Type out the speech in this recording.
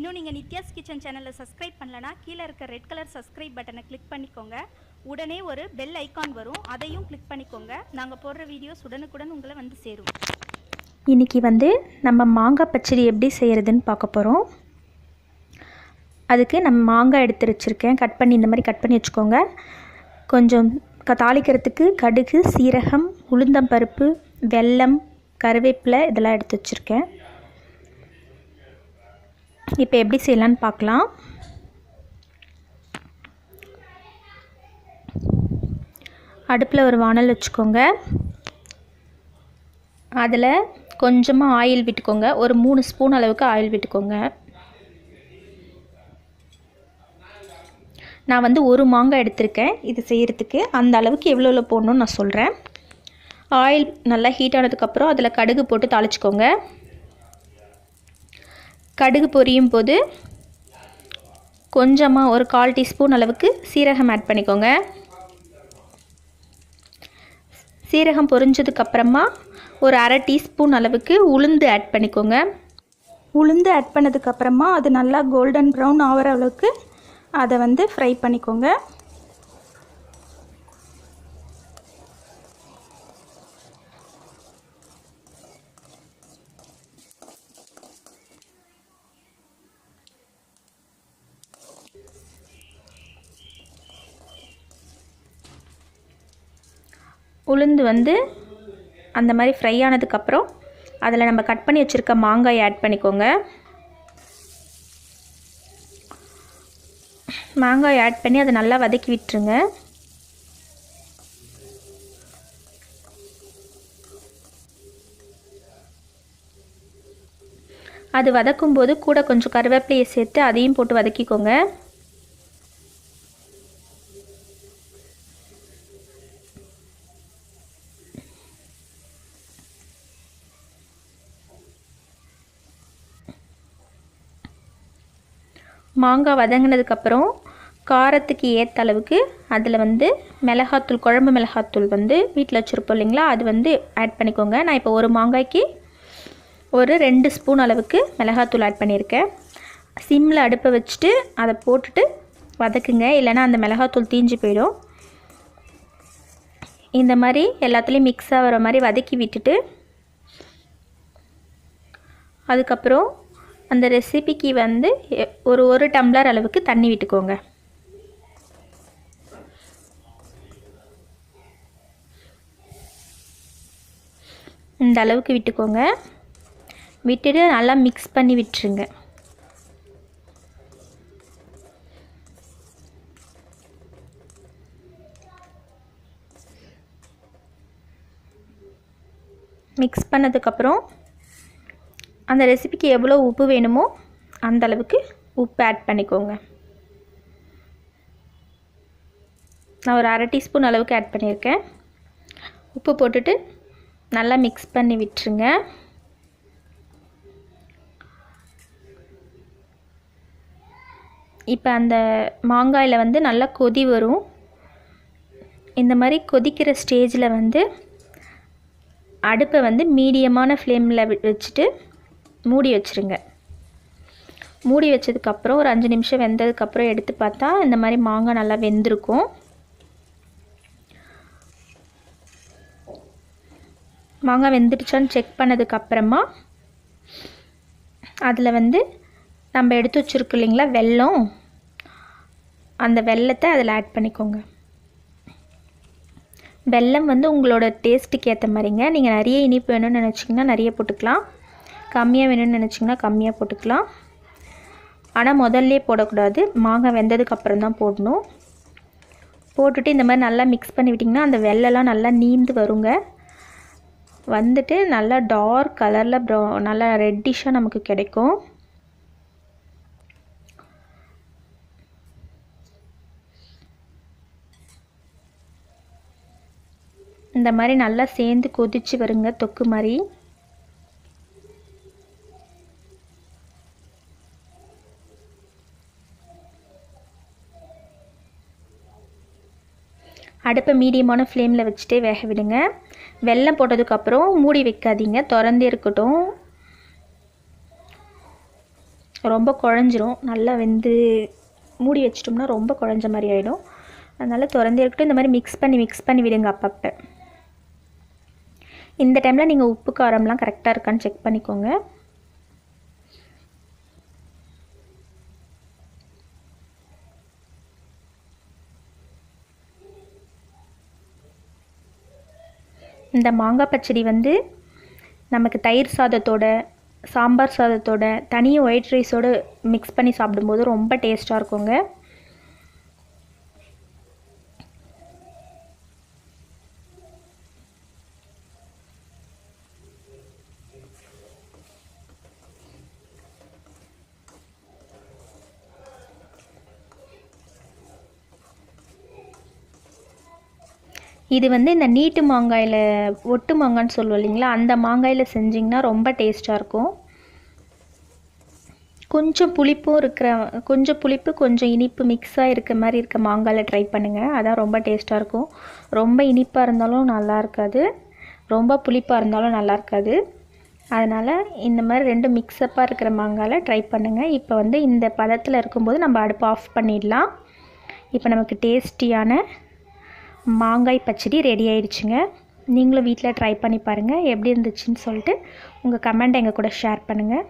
இன்னும் நீங்கள் நித்யாஸ் கிச்சன் சேனலை சப்ஸ்கிரைப் பண்ணலனா கீழே இருக்க ரெட் கலர் சப்ஸ்கிரைப் பட்டனை கிளிக் பண்ணிக்கோங்க. உடனே ஒரு பெல் ஐக்கான் வரும், அதையும் கிளிக் பண்ணிக்கோங்க. நாங்கள் போடுற வீடியோஸ் உடனுக்குடன் உங்களை வந்து சேரும். இன்றைக்கி நம்ம மாங்காய் பச்சடி எப்படி செய்கிறதுன்னு பார்க்க போகிறோம். அதுக்கு நம்ம மாங்காய் எடுத்து வச்சுருக்கேன். கட் பண்ணி இந்த மாதிரி கட் பண்ணி வச்சுக்கோங்க. கொஞ்சம் தாளிக்கிறதுக்கு கடுகு, சீரகம், உளுந்தம்பருப்பு, வெல்லம், கருவேப்பிலை இதெல்லாம் எடுத்து வச்சுருக்கேன். இப்போ எப்படி செய்யலான்னு பார்க்கலாம். அடுப்பில் ஒரு வானல் வச்சுக்கோங்க. அதில் கொஞ்சமாக ஆயில் விட்டுக்கோங்க. ஒரு 3 ஸ்பூன் அளவுக்கு ஆயில் விட்டுக்கோங்க. நான் ஒரு மாங்காய் எடுத்திருக்கேன் இது செய்கிறதுக்கு. அந்த அளவுக்கு எவ்வளோ போடணும்னு நான் சொல்கிறேன். ஆயில் நல்லா ஹீட் ஆனதுக்கப்புறம் அதில் கடுகு போட்டு தாளிச்சிக்கோங்க. கடுகு பொரியும் போது கொஞ்சமாக ஒரு 1/4 டீஸ்பூன் அளவுக்கு சீரகம் ஆட் பண்ணிக்கோங்க. சீரகம் பொரிஞ்சதுக்கப்புறமா ஒரு 1/2 டீஸ்பூன் அளவுக்கு உளுந்து ஆட் பண்ணிக்கோங்க. உளுந்து ஆட் பண்ணதுக்கப்புறமா அது நல்லா கோல்டன் ப்ரௌன் ஆகிற அளவுக்கு அதை ஃப்ரை பண்ணிக்கோங்க. உளுந்து அந்த மாதிரி ஃப்ரை ஆனதுக்கப்புறம் அதில் நம்ம கட் பண்ணி வச்சுருக்க மாங்காய் ஆட் பண்ணிக்கோங்க. மாங்காய் ஆட் பண்ணி அதை நல்லா வதக்கி விட்டுருங்க. அது வதக்கும்போது கூட கொஞ்சம் கருவேப்பிலையை சேர்த்து அதையும் போட்டு வதக்கிக்கோங்க. மாங்காய் வதங்கினதுக்கப்புறம் காரத்துக்கு ஏற்ற அளவுக்கு அதில் மிளகாத்தூள், குழம்பு மிளகாத்தூள் வீட்டில் வச்சுருப்போம் இல்லைங்களா, அது ஆட் பண்ணிக்கோங்க. நான் இப்போ ஒரு மாங்காய்க்கு ஒரு 2 ஸ்பூன் அளவுக்கு மிளகாத்தூள் ஆட் பண்ணியிருக்கேன். சிம்மில் அடுப்பை வச்சுட்டு அதை போட்டுட்டு வதக்குங்க, இல்லைனா அந்த மிளகாத்தூள் தீஞ்சு போயிடும். இந்த மாதிரி எல்லாத்துலேயும் மிக்ஸ் ஆகிற மாதிரி வதக்கி விட்டுட்டு அதுக்கப்புறம் அந்த ரெசிபிக்கு ஒரு டம்ளர் அளவுக்கு தண்ணி விட்டுக்கோங்க. இந்த அளவுக்கு விட்டுக்கோங்க. விட்டுட்டு நல்லா மிக்ஸ் பண்ணி விட்டுருங்க. மிக்ஸ் பண்ணதுக்கப்புறம் அந்த ரெசிபிக்கு எவ்வளோ உப்பு வேணுமோ அந்த அளவுக்கு உப்பு ஆட் பண்ணிக்கோங்க. நான் ஒரு 1/2 டீஸ்பூன் அளவுக்கு ஆட் பண்ணியிருக்கேன். உப்பு போட்டுட்டு நல்லா மிக்ஸ் பண்ணி விட்டுருங்க. இப்போ அந்த மாங்காயில் நல்லா கொதி வரும். இந்த மாதிரி கொதிக்கிற ஸ்டேஜில் அடுப்பை மீடியமான ஃப்ளேமில் வச்சுட்டு மூடி வச்சுருங்க. மூடி வச்சதுக்கப்புறம் ஒரு 5 நிமிஷம் வெந்ததுக்கப்புறம் எடுத்து பார்த்தா இந்த மாதிரி மாங்காய் நல்லா வெந்திருக்கும். மாங்காய் வெந்துடுச்சான்னு செக் பண்ணதுக்கப்புறமா அதில் நம்ம எடுத்து வச்சுருக்கோம் இல்லைங்களா வெல்லம், அந்த வெல்லத்தை அதில் ஆட் பண்ணிக்கோங்க. வெல்லம் உங்களோட டேஸ்ட்டுக்கு ஏற்ற மாதிரிங்க. நீங்கள் நிறைய இனிப்பு வேணும்னு நினச்சிங்கன்னா நிறைய போட்டுக்கலாம், கம்மியாக வேணும்னு நினச்சிங்கன்னா கம்மியாக போட்டுக்கலாம். ஆனால் முதல்லே போடக்கூடாது, மாங்காய் வெந்ததுக்கப்புறம் தான் போடணும். போட்டுட்டு இந்த மாதிரி நல்லா மிக்ஸ் பண்ணி விட்டிங்கன்னா அந்த வெள்ளெல்லாம் நல்லா நீந்து வருங்க. நல்லா டார்க் கலரில் நல்லா ரெட்டிஷாக நமக்கு கிடைக்கும். இந்த மாதிரி நல்லா சேர்ந்து கொதிச்சு வருங்க தொக்கு மாதிரி. அடுப்பை மீடியமான ஃப்ளேமில் வச்சுட்டே வேக விடுங்க. வெல்லம் போட்டதுக்கப்புறம் மூடி வைக்காதீங்க, திறந்தே இருக்கட்டும். ரொம்ப குழஞ்சிரும். நல்லா வெந்து மூடி வச்சிட்டோம்னா ரொம்ப குழஞ்ச மாதிரி ஆகிடும். அதனால் திறந்தே இருக்கட்டும். இந்த மாதிரி மிக்ஸ் பண்ணி விடுங்க அப்பப்போ. இந்த டைமில் நீங்கள் உப்பு காரம்லாம் கரெக்டாக இருக்கான்னு செக் பண்ணிக்கோங்க. இந்த மாங்காய் பச்சடி வந்து நமக்கு தயிர் சாதத்தோட, சாம்பார் சாதத்தோட, தனியாக ஒயிட் ரைஸோடு மிக்ஸ் பண்ணி சாப்பிடும்போது ரொம்ப டேஸ்ட்டாக இருக்குங்க. இது வந்து இந்த நீட்டு மாங்காயில், ஒட்டு மாங்கான்னு சொல்லுவோம் இல்லைங்களா, அந்த மாங்காயில் செஞ்சிங்கன்னா ரொம்ப டேஸ்ட்டாக இருக்கும். கொஞ்சம் புளிப்பு கொஞ்சம் இனிப்பு மிக்ஸாக இருக்க மாதிரி இருக்க மாங்காயில் ட்ரை பண்ணுங்கள். அதான் ரொம்ப டேஸ்ட்டாக இருக்கும். ரொம்ப இனிப்பாக இருந்தாலும் நல்லா இருக்காது, ரொம்ப புளிப்பாக இருந்தாலும் நல்லா இருக்காது. அதனால் இந்த மாதிரி 2 மிக்ஸப்பாக இருக்கிற மாங்காயில் ட்ரை பண்ணுங்கள். இப்போ வந்து இந்த பதத்தில் இருக்கும்போது நம்ம அடுப்பு ஆஃப் பண்ணிடலாம். இப்போ நமக்கு டேஸ்டியான மாங்காய் பச்சடி ரெடி ஆயிடுச்சுங்க. நீங்களும் வீட்டில் ட்ரை பண்ணி பாருங்கள். எப்படி இருந்துச்சுன்னு சொல்லிட்டு உங்கள் கமெண்ட் எங்கள் கூட ஷேர் பண்ணுங்கள்.